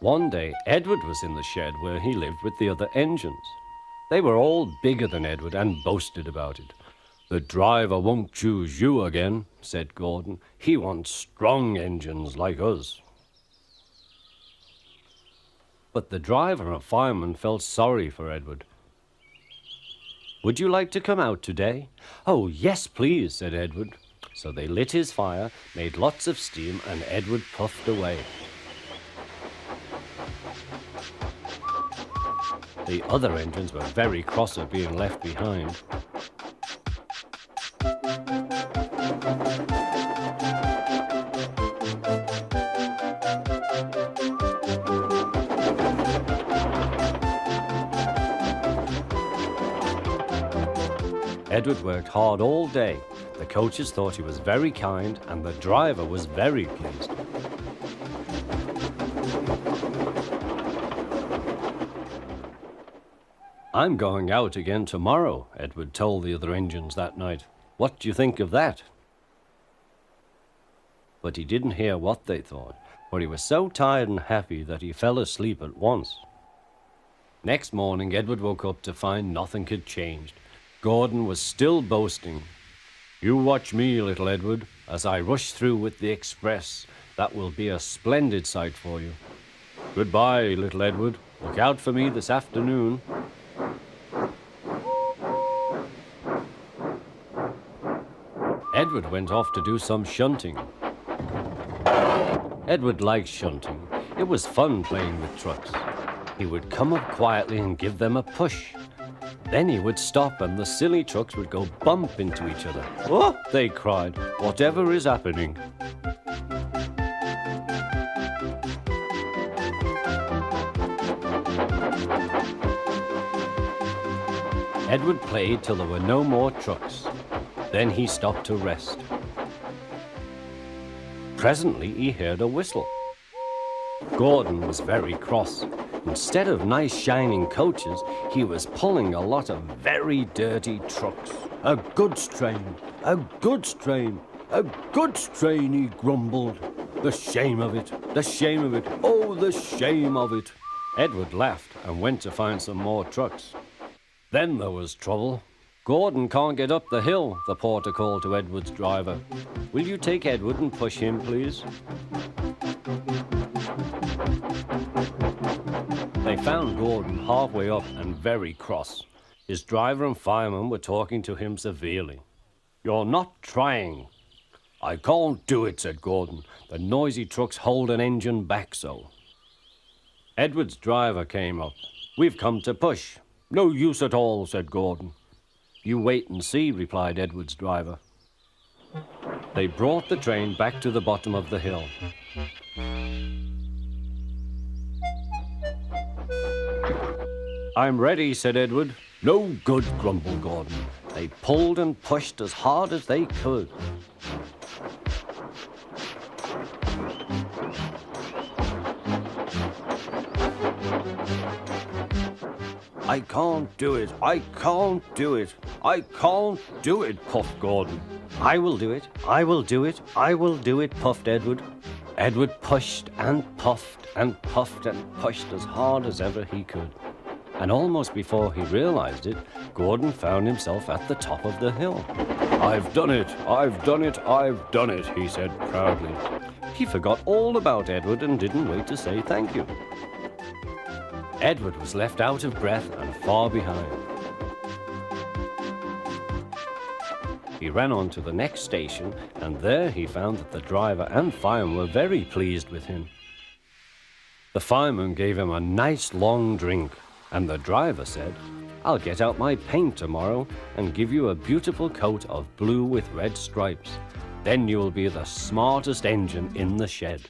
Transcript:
One day, Edward was in the shed where he lived with the other engines. They were all bigger than Edward and boasted about it. "The driver won't choose you again," said Gordon. "He wants strong engines like us." But the driver and fireman felt sorry for Edward. "Would you like to come out today?" "Oh, yes, please," said Edward. So they lit his fire, made lots of steam, and Edward puffed away. The other engines were very cross at being left behind. Edward worked hard all day. The coaches thought he was very kind, and the driver was very pleased. "I'm going out again tomorrow," Edward told the other engines that night. "What do you think of that?" But he didn't hear what they thought, for he was so tired and happy that he fell asleep at once. Next morning, Edward woke up to find nothing had changed. Gordon was still boasting. "You watch me, little Edward, as I rush through with the express. That will be a splendid sight for you. Goodbye, little Edward. Look out for me this afternoon." Edward went off to do some shunting. Edward liked shunting. It was fun playing with trucks. He would come up quietly and give them a push. Then he would stop and the silly trucks would go bump into each other. "Oh!" they cried. "Whatever is happening?" Edward played till there were no more trucks. Then he stopped to rest. Presently he heard a whistle. Gordon was very cross. Instead of nice shining coaches, he was pulling a lot of very dirty trucks. "A goods train, a goods train, a goods train," he grumbled. "The shame of it, the shame of it, oh, the shame of it." Edward laughed and went to find some more trucks. Then there was trouble. "Gordon can't get up the hill," the porter called to Edward's driver. "Will you take Edward and push him, please?" They found Gordon halfway up and very cross. His driver and fireman were talking to him severely. "You're not trying." "I can't do it," said Gordon. "The noisy trucks hold an engine back so." Edward's driver came up. "We've come to push." "No use at all," said Gordon. "You wait and see," replied Edward's driver. They brought the train back to the bottom of the hill. "I'm ready," said Edward. "No good," grumbled Gordon. They pulled and pushed as hard as they could. "I can't do it, I can't do it, I can't do it," puffed Gordon. "I will do it, I will do it, I will do it," puffed Edward. Edward pushed and puffed and puffed and pushed as hard as ever he could. And almost before he realized it, Gordon found himself at the top of the hill. "I've done it, I've done it, I've done it," he said proudly. He forgot all about Edward and didn't wait to say thank you. Edward was left out of breath and far behind. He ran on to the next station, and there he found that the driver and fireman were very pleased with him. The fireman gave him a nice long drink, and the driver said, "I'll get out my paint tomorrow and give you a beautiful coat of blue with red stripes. Then you will be the smartest engine in the shed."